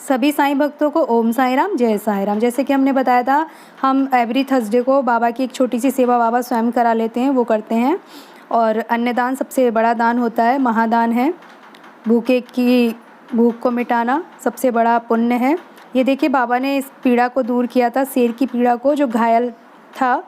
सभी साईं भक्तों को ओम साईं राम, जय साईं राम। जैसे कि हमने बताया था, हम एवरी थर्सडे को बाबा की एक छोटी सी सेवा बाबा स्वयं करा लेते हैं, वो करते हैं। और अन्नदान सबसे बड़ा दान होता है, महादान है। भूखे की भूख को मिटाना सबसे बड़ा पुण्य है। ये देखिए, बाबा ने इस पीड़ा को दूर किया था, शेर की पीड़ा को, जो घायल था,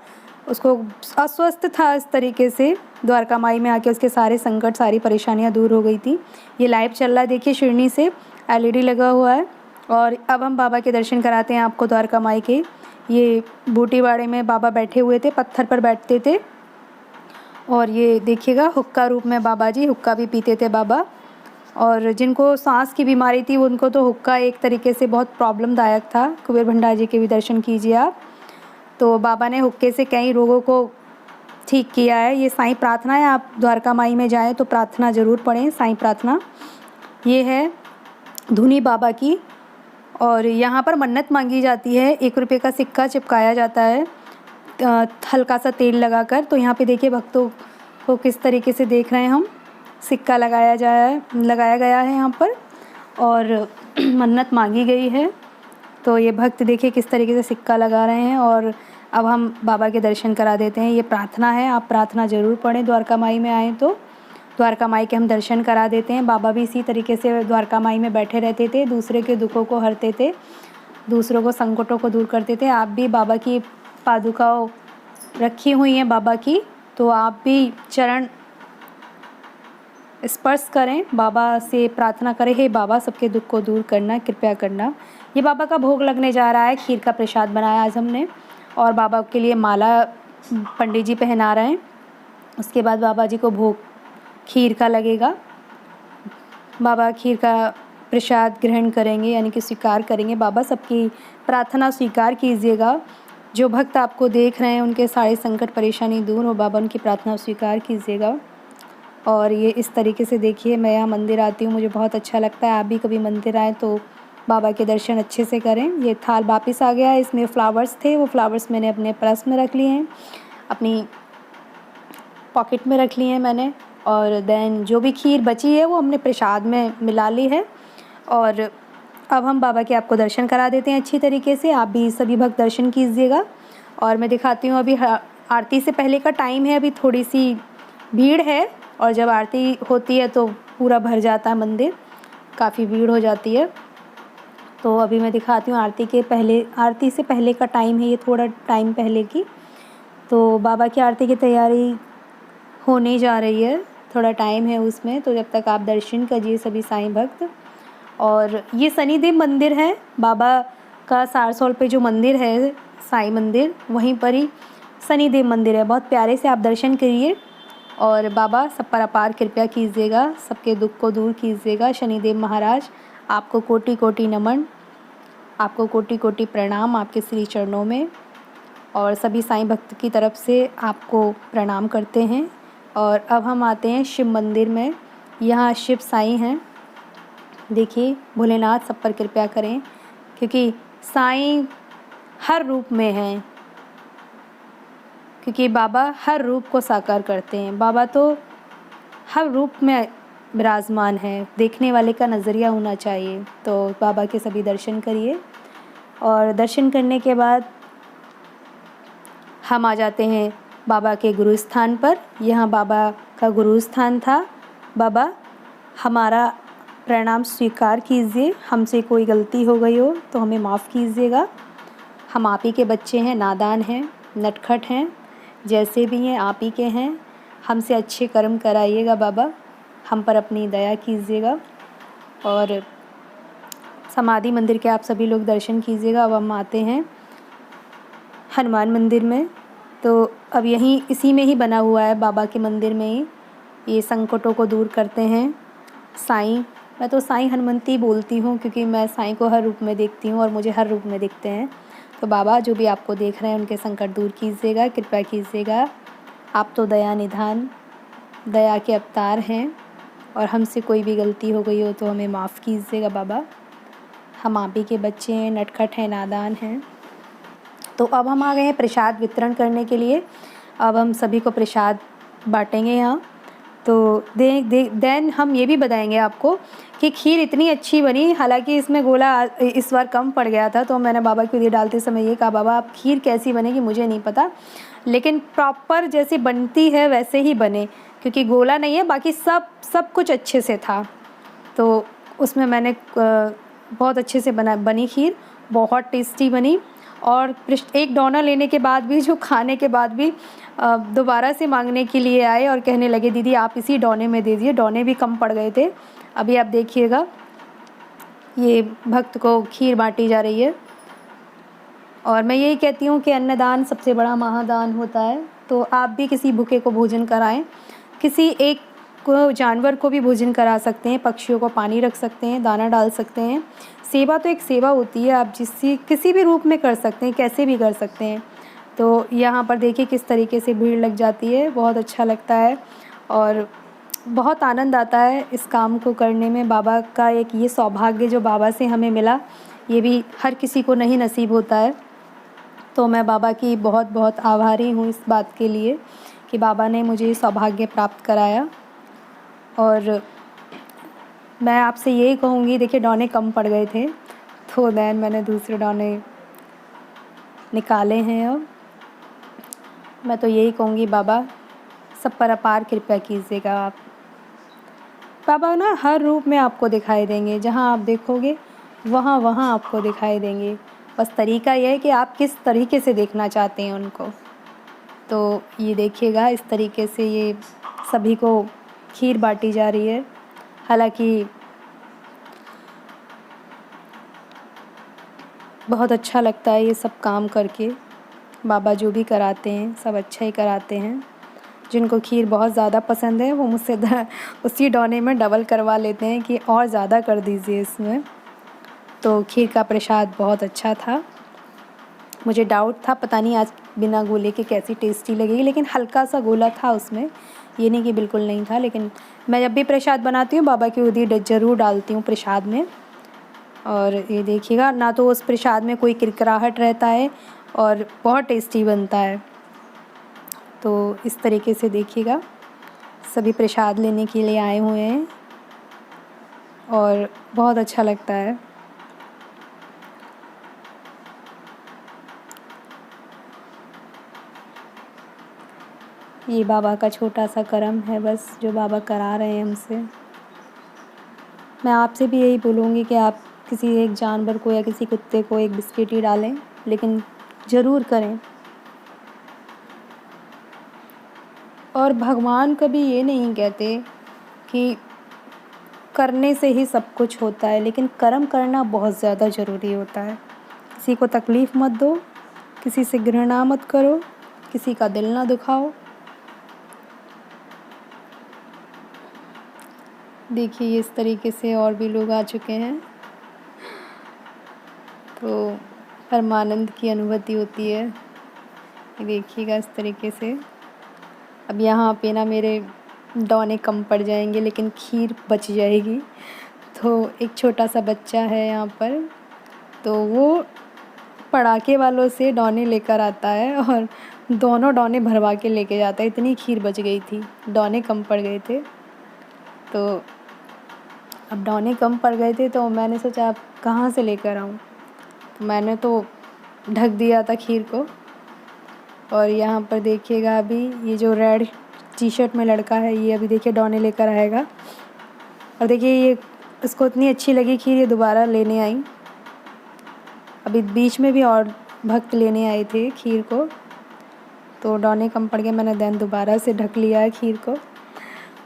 उसको अस्वस्थ था, इस तरीके से द्वारका माई में आके उसके सारे संकट, सारी परेशानियां दूर हो गई थी। ये लाइव चल रहा है, देखिए शिरनी से एलईडी लगा हुआ है। और अब हम बाबा के दर्शन कराते हैं आपको द्वारका माई के। ये बूटीवाड़े में बाबा बैठे हुए थे, पत्थर पर बैठते थे। और ये देखिएगा, हुक्का रूप में बाबा जी, हुक्का भी पीते थे बाबा। और जिनको सांस की बीमारी थी, उनको तो हुक्का एक तरीके से बहुत प्रॉब्लमदायक था। कुबेर भंडार जी के भी दर्शन कीजिए आप। तो बाबा ने हुक्के से कई रोगों को ठीक किया है। ये साईं प्रार्थना है, आप द्वारका माई में जाएं तो प्रार्थना ज़रूर पढ़ें, साईं प्रार्थना। ये है धुनी बाबा की। और यहाँ पर मन्नत मांगी जाती है, 1 रुपये का सिक्का चिपकाया जाता है हल्का सा तेल लगाकर। तो यहाँ पे देखिए भक्तों को किस तरीके से देख रहे हैं हम, सिक्का लगाया गया है यहाँ पर, और मन्नत मांगी गई है। तो ये भक्त देखिए किस तरीके से सिक्का लगा रहे हैं। और अब हम बाबा के दर्शन करा देते हैं। ये प्रार्थना है, आप प्रार्थना ज़रूर पढ़ें, द्वारका माई में आएँ तो। द्वारका माई के हम दर्शन करा देते हैं। बाबा भी इसी तरीके से द्वारका माई में बैठे रहते थे, दूसरे के दुखों को हरते थे, दूसरों को संकटों को दूर करते थे। आप भी बाबा की पादुकाओं रखी हुई हैं बाबा की, तो आप भी चरण स्पर्श करें, बाबा से प्रार्थना करें, हे बाबा सबके दुख को दूर करना, कृपया करना। ये बाबा का भोग लगने जा रहा है, खीर का प्रसाद बनाया आज हमने। और बाबा के लिए माला पंडित जी पहना रहे हैं। उसके बाद बाबा जी को भोग खीर का लगेगा। बाबा खीर का प्रसाद ग्रहण करेंगे, यानी कि स्वीकार करेंगे। बाबा सबकी प्रार्थना स्वीकार कीजिएगा। जो भक्त आपको देख रहे हैं, उनके सारे संकट परेशानी दूर हो, बाबा उनकी प्रार्थना स्वीकार कीजिएगा। और ये इस तरीके से देखिए, मैं यहाँ मंदिर आती हूँ, मुझे बहुत अच्छा लगता है। आप भी कभी मंदिर आएँ तो बाबा के दर्शन अच्छे से करें। ये थाल वापस आ गया है, इसमें फ्लावर्स थे, वो फ्लावर्स मैंने अपने पर्स में रख लिए हैं, अपनी पॉकेट में रख लिए हैं मैंने। और देन जो भी खीर बची है वो हमने प्रसाद में मिला ली है। और अब हम बाबा के आपको दर्शन करा देते हैं अच्छी तरीके से। आप भी सभी भक्त दर्शन कीजिएगा। और मैं दिखाती हूँ, अभी आरती से पहले का टाइम है, अभी थोड़ी सी भीड़ है। और जब आरती होती है तो पूरा भर जाता है मंदिर, काफ़ी भीड़ हो जाती है। तो अभी मैं दिखाती हूँ आरती से पहले का टाइम है, ये थोड़ा टाइम पहले की। तो बाबा की आरती की तैयारी होने जा रही है, थोड़ा टाइम है उसमें। तो जब तक आप दर्शन कीजिए सभी साईं भक्त। और ये शनिदेव मंदिर है, बाबा का सारसौल पे जो मंदिर है साईं मंदिर, वहीं पर ही शनिदेव मंदिर है। बहुत प्यारे से आप दर्शन करिए। और बाबा सब पर अपार कृपया कीजिएगा, सबके दुख को दूर कीजिएगा। शनिदेव महाराज आपको कोटि कोटि नमन, आपको कोटि कोटि प्रणाम आपके श्री चरणों में। और सभी साईं भक्त की तरफ से आपको प्रणाम करते हैं। और अब हम आते हैं शिव मंदिर में। यहाँ शिव साईं हैं, देखिए भोलेनाथ सब पर कृपया करें, क्योंकि साईं हर रूप में हैं, क्योंकि बाबा हर रूप को साकार करते हैं। बाबा तो हर रूप में विराजमान है, देखने वाले का नज़रिया होना चाहिए। तो बाबा के सभी दर्शन करिए। और दर्शन करने के बाद हम आ जाते हैं बाबा के गुरु स्थान पर। यहाँ बाबा का गुरु स्थान था। बाबा हमारा प्रणाम स्वीकार कीजिए, हमसे कोई गलती हो गई हो तो हमें माफ़ कीजिएगा। हम आप ही के बच्चे हैं, नादान हैं, नटखट हैं, जैसे भी हैं आप ही के हैं। हमसे अच्छे कर्म कराइएगा बाबा, हम पर अपनी दया कीजिएगा। और समाधि मंदिर के आप सभी लोग दर्शन कीजिएगा। अब हम आते हैं हनुमान मंदिर में। तो अब यहीं इसी में ही बना हुआ है, बाबा के मंदिर में ही ये संकटों को दूर करते हैं साईं। मैं तो साईं हनुमंती बोलती हूँ, क्योंकि मैं साईं को हर रूप में देखती हूँ और मुझे हर रूप में दिखते हैं। तो बाबा जो भी आपको देख रहे हैं उनके संकट दूर कीजिएगा, कृपया कीजिएगा। आप तो दया निधान, दया के अवतार हैं। और हमसे कोई भी गलती हो गई हो तो हमें माफ़ कीजिएगा बाबा, हम आप ही के बच्चे हैं, नटखट हैं, नादान हैं। तो अब हम आ गए हैं प्रसाद वितरण करने के लिए। अब हम सभी को प्रसाद बांटेंगे यहाँ। तो देन हम ये भी बताएंगे आपको कि खीर इतनी अच्छी बनी। हालांकि इसमें गोला इस बार कम पड़ गया था, तो मैंने बाबा को ये डालते समय ये कहा, बाबा आप खीर कैसी बनेगी मुझे नहीं पता, लेकिन प्रॉपर जैसी बनती है वैसे ही बने, क्योंकि गोला नहीं है, बाकी सब कुछ अच्छे से था। तो उसमें मैंने बहुत अच्छे से बनी खीर, बहुत टेस्टी बनी। और एक डोना लेने के बाद भी, जो खाने के बाद भी दोबारा से मांगने के लिए आए और कहने लगे दीदी आप इसी डोने में दे दीजिए, डोने भी कम पड़ गए थे। अभी आप देखिएगा ये भक्त को खीर बांटी जा रही है। और मैं यही कहती हूँ कि अन्नदान सबसे बड़ा महादान होता है, तो आप भी किसी भूखे को भोजन कराएं, किसी एक को जानवर को भी भोजन करा सकते हैं, पक्षियों को पानी रख सकते हैं, दाना डाल सकते हैं। सेवा तो एक सेवा होती है, आप किसी भी रूप में कर सकते हैं, कैसे भी कर सकते हैं। तो यहाँ पर देखिए किस तरीके से भीड़ लग जाती है, बहुत अच्छा लगता है और बहुत आनंद आता है इस काम को करने में। बाबा का एक ये सौभाग्य जो बाबा से हमें मिला, ये भी हर किसी को नहीं नसीब होता है। तो मैं बाबा की बहुत बहुत आभारी हूँ इस बात के लिए कि बाबा ने मुझे सौभाग्य प्राप्त कराया। और मैं आपसे यही कहूँगी, देखिए डोने कम पड़ गए थे, तो दैन मैंने दूसरे डोने निकाले हैं। अब मैं तो यही कहूँगी बाबा सब पर अपार कृपा कीजिएगा आप। बाबा ना हर रूप में आपको दिखाई देंगे, जहाँ आप देखोगे वहाँ वहाँ आपको दिखाई देंगे। बस तरीका यह है कि आप किस तरीके से देखना चाहते हैं उनको। तो ये देखिएगा इस तरीके से ये सभी को खीर बांटी जा रही है। हालांकि बहुत अच्छा लगता है ये सब काम करके, बाबा जो भी कराते हैं सब अच्छा ही कराते हैं। जिनको खीर बहुत ज़्यादा पसंद है वो मुझसे उसी डोने में डबल करवा लेते हैं कि और ज़्यादा कर दीजिए इसमें। तो खीर का प्रसाद बहुत अच्छा था। मुझे डाउट था पता नहीं आज बिना गोले के कैसी टेस्टी लगेगी, लेकिन हल्का सा गोला था उसमें, ये नहीं कि बिल्कुल नहीं था। लेकिन मैं जब भी प्रसाद बनाती हूँ बाबा की उदी ज़रूर डालती हूँ प्रसाद में। और ये देखिएगा ना, तो उस प्रसाद में कोई किरकिराहट रहता है और बहुत टेस्टी बनता है। तो इस तरीके से देखिएगा सभी प्रसाद लेने के लिए आए हुए हैं और बहुत अच्छा लगता है। ये बाबा का छोटा सा करम है बस, जो बाबा करा रहे हैं हमसे। मैं आपसे भी यही बोलूँगी कि आप किसी एक जानवर को या किसी कुत्ते को एक बिस्किट ही डालें, लेकिन ज़रूर करें। और भगवान कभी ये नहीं कहते कि करने से ही सब कुछ होता है, लेकिन कर्म करना बहुत ज़्यादा ज़रूरी होता है। किसी को तकलीफ़ मत दो, किसी से घृणा मत करो, किसी का दिल ना दुखाओ। देखिए इस तरीके से और भी लोग आ चुके हैं, तो परमानंद की अनुभूति होती है। देखिएगा इस तरीके से। अब यहाँ पे ना मेरे डोने कम पड़ जाएंगे, लेकिन खीर बच जाएगी। तो एक छोटा सा बच्चा है यहाँ पर, तो वो पड़ाके वालों से डोने लेकर आता है और दोनों डोने भरवा के लेके जाता है। इतनी खीर बच गई थी, डोने कम पड़ गए थे। तो अब डोने कम पड़ गए थे तो मैंने सोचा अब कहाँ से लेकर आऊँ, तो मैंने तो ढक दिया था खीर को। और यहाँ पर देखिएगा अभी ये जो रेड टी शर्ट में लड़का है, ये अभी देखिए डोने लेकर आएगा। और देखिए ये इसको इतनी अच्छी लगी खीर, ये दोबारा लेने आई। अभी बीच में भी और भक्त लेने आए थे खीर को, तो डोने कम पड़ गए, मैंने देन दोबारा से ढक लिया है खीर को।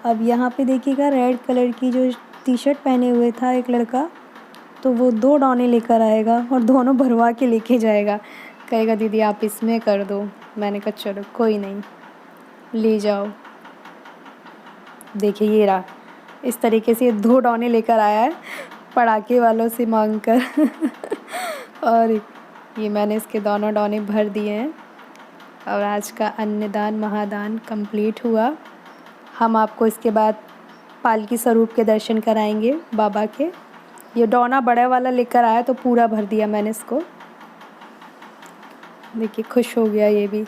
अब यहाँ पे देखिएगा रेड कलर की जो टी शर्ट पहने हुए था एक लड़का, तो वो 2 डोने लेकर आएगा और दोनों भरवा के लेके जाएगा। कहेगा दीदी आप इसमें कर दो। मैंने कहा चलो कोई नहीं, ले जाओ। देखिए ये रहा, इस तरीके से 2 डोने लेकर आया है पड़ाके वालों से मांग कर और ये मैंने इसके दोनों डोने भर दिए हैं। और आज का अन्नदान महादान कंप्लीट हुआ। हम आपको इसके बाद पालकी स्वरूप के दर्शन कराएंगे बाबा के। ये डोना बड़ा वाला लेकर आया तो पूरा भर दिया मैंने इसको। देखिए खुश हो गया ये भी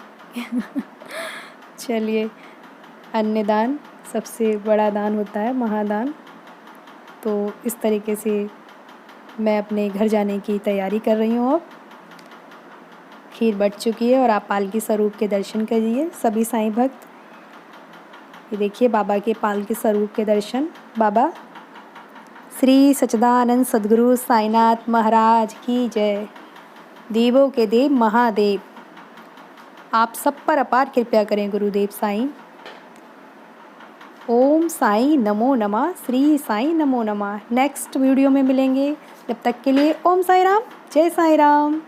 चलिए अन्नदान सबसे बड़ा दान होता है महादान। तो इस तरीके से मैं अपने घर जाने की तैयारी कर रही हूँ अब। खीर बट चुकी है और आप पालकी स्वरूप के दर्शन करिए सभी साईं भक्त। ये देखिए बाबा के पालकी स्वरूप के दर्शन। बाबा श्री सच्चिदानंद सद्गुरु साईनाथ महाराज की जय। देवों के देव महादेव आप सब पर अपार कृपया करें गुरुदेव साईं। ओम साईं नमो नमः। श्री साईं नमो नमः। नेक्स्ट वीडियो में मिलेंगे, जब तक के लिए ओम साई राम, जय साई राम।